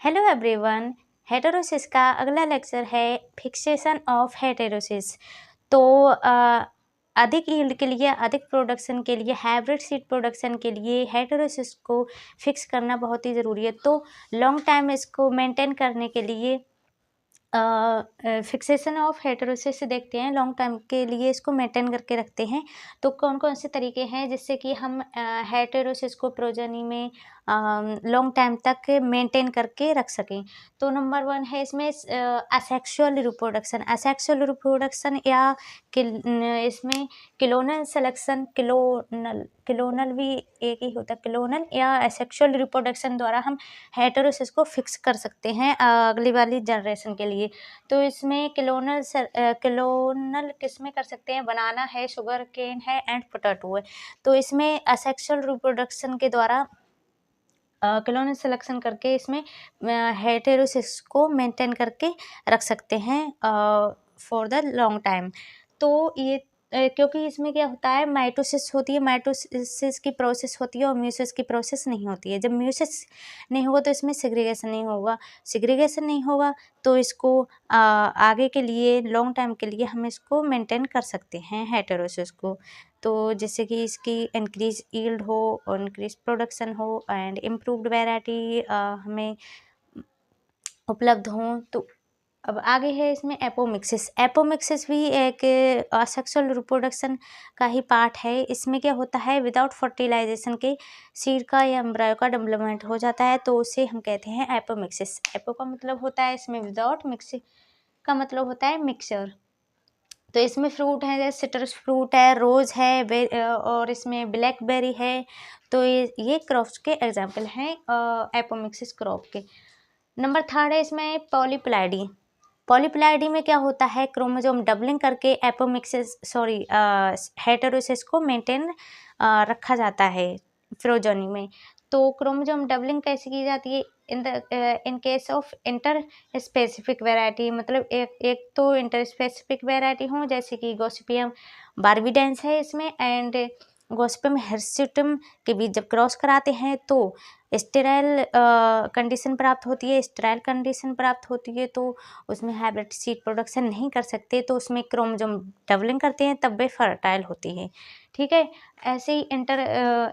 Hello everyone. Heterosis का अगला lecture है फिक्सेशन ऑफ हेटेरोसिस। तो अधिक यील्ड के लिए, अधिक प्रोडक्शन के लिए, हाइब्रिड सीड प्रोडक्शन के लिए हेटेरोसिस को फिक्स करना बहुत ही ज़रूरी है। तो लॉन्ग टाइम इसको मेंटेन करने के लिए फिक्सेशन ऑफ हेटेरोसिस देखते हैं। लॉन्ग टाइम के लिए इसको मेंटेन करके रखते हैं। तो कौन कौन से तरीके हैं जिससे कि हम हेटेरोसिस को प्रोजनी में लॉन्ग टाइम तक मेंटेन करके रख सकें। तो नंबर 1 है इसमें असेक्सुअल रिप्रोडक्शन। असेक्सुअल रिप्रोडक्शन या इसमें क्लोनल सिलेक्शन, क्लोनल भी एक ही होता है, क्लोनल या असेक्सुअल रिप्रोडक्शन द्वारा हम हेटेरोसिस को फिक्स कर सकते हैं अगली वाली जनरेशन के लिए। तो इसमें क्लोनल किसमें कर सकते हैं? बनाना है, शुगर केन है एंड पोटैटो है। तो इसमें असेक्सुअल रिप्रोडक्शन के द्वारा क्लोनल सिलेक्शन करके इसमें हेटेरोसिस को मेंटेन करके रख सकते हैं फॉर द लॉन्ग टाइम। तो ये क्योंकि इसमें क्या होता है, माइटोसिस होती है, माइटोसिस की प्रोसेस होती है और म्यूसिस की प्रोसेस नहीं होती है। जब म्यूसिस नहीं होगा तो इसमें सेग्रीगेशन नहीं होगा, सेग्रीगेशन नहीं होगा तो इसको आगे के लिए लॉन्ग टाइम के लिए हम इसको मेंटेन कर सकते हैं हेटेरोसिस को। तो जिससे कि इसकी इंक्रीज यील्ड हो और इंक्रीज प्रोडक्शन हो एंड इम्प्रूव्ड वैरायटी हमें उपलब्ध हों। तो अब आगे है इसमें एपोमिक्सिस। एपोमिक्सिस भी एक असेक्सुअल रिप्रोडक्शन का ही पार्ट है। इसमें क्या होता है, विदाउट फर्टिलाइजेशन के सीड का या एम्ब्रायो का डेवलपमेंट हो जाता है, तो उसे हम कहते हैं एपोमिक्सिस। एपो का मतलब होता है इसमें विदाउट, मिक्स का मतलब होता है मिक्सचर। तो इसमें फ्रूट है, जैसे सिट्रस फ्रूट है, रोज़ है और इसमें ब्लैकबेरी है। तो ये क्रॉप्स के एग्जाम्पल हैं एपोमिक्सिस क्रॉप के। नंबर 3 है इसमें पॉलीप्लाइडी। पॉलीप्लाइडी में क्या होता है, क्रोमोसोम डबलिंग करके हेटेरोसिस को मेंटेन रखा जाता है प्रोजेनी में। तो क्रोमोसोम डबलिंग कैसे की जाती है? In case of inter specific variety, मतलब एक तो इंटर स्पेसिफिक वैरायटी हो, जैसे कि गॉसिपियम बार्बीडेंस है इसमें, एंड गॉसिपियम हिर्सुटम के बीच जब क्रॉस कराते हैं तो स्टेराइल कंडीशन प्राप्त होती है। स्टेराइल कंडीशन प्राप्त होती है तो उसमें हाइब्रिड सीड प्रोडक्शन नहीं कर सकते, तो उसमें क्रोमोसोम डबलिंग करते हैं तब वे फर्टाइल होती है। ठीक है। ऐसे ही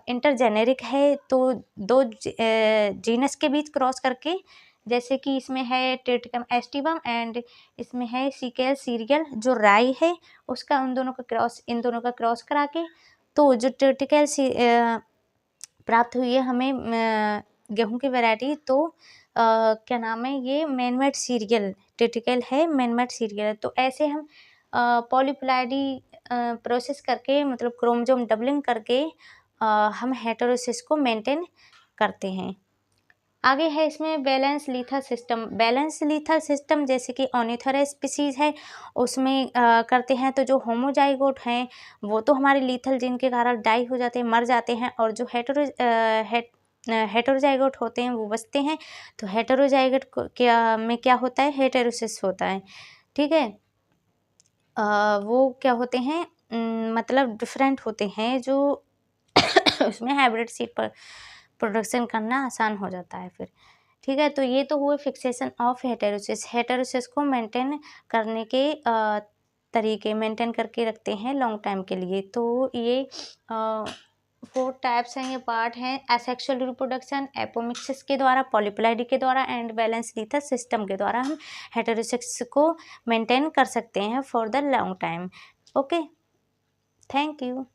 इंटरजेनेरिक है, तो दो जीनस के बीच क्रॉस करके, जैसे कि इसमें है ट्रिटिकम एस्टिवम एंड इसमें है सीकेल सीरियल जो राई है, उसका इन दोनों का क्रॉस करा के तो जो ट्रिटिकल प्राप्त हुई है हमें गेहूं की वैरायटी। तो क्या नाम है, ये मैनमेड सीरियल ट्रिटिकल है, मैनमेड सीरियल। तो ऐसे हम पॉलीप्लाइडी प्रोसेस करके, मतलब क्रोमोसोम डबलिंग करके हम हेटेरोसिस को मेंटेन करते हैं। आगे है इसमें balance lethal system. Balance lethal system जैसे कि ऑर्निथोरस स्पीसीज है उसमें करते हैं। तो जो होमोजाइगोट हैं वो तो हमारे लीथल जिन के कारण डाई हो जाते हैं, मर जाते हैं, और जो हेटेरोजाइगोट होते हैं वो बचते हैं। तो हेटेरोजाइगोट में क्या होता है, हेटेरोसिस होता है। ठीक है। वो क्या होते हैं, मतलब डिफरेंट होते हैं, जो उसमें हाइब्रिड सीड पर प्रोडक्शन करना आसान हो जाता है फिर। ठीक है। तो ये तो हुए फिक्सेशन ऑफ हेटेरोसिस। हेटेरोसिस को मेंटेन करने के तरीके, मेंटेन करके रखते हैं लॉन्ग टाइम के लिए। तो ये 4 टाइप्स हैं, ये पार्ट हैं। एसेक्सुअल रिप्रोडक्शन एपोमिक्सिस के द्वारा, पॉलीप्लाइडी के द्वारा एंड बैलेंस लीथल सिस्टम के द्वारा हम हेटेरोसिस को मेंटेन कर सकते हैं for the long time. Okay, thank you.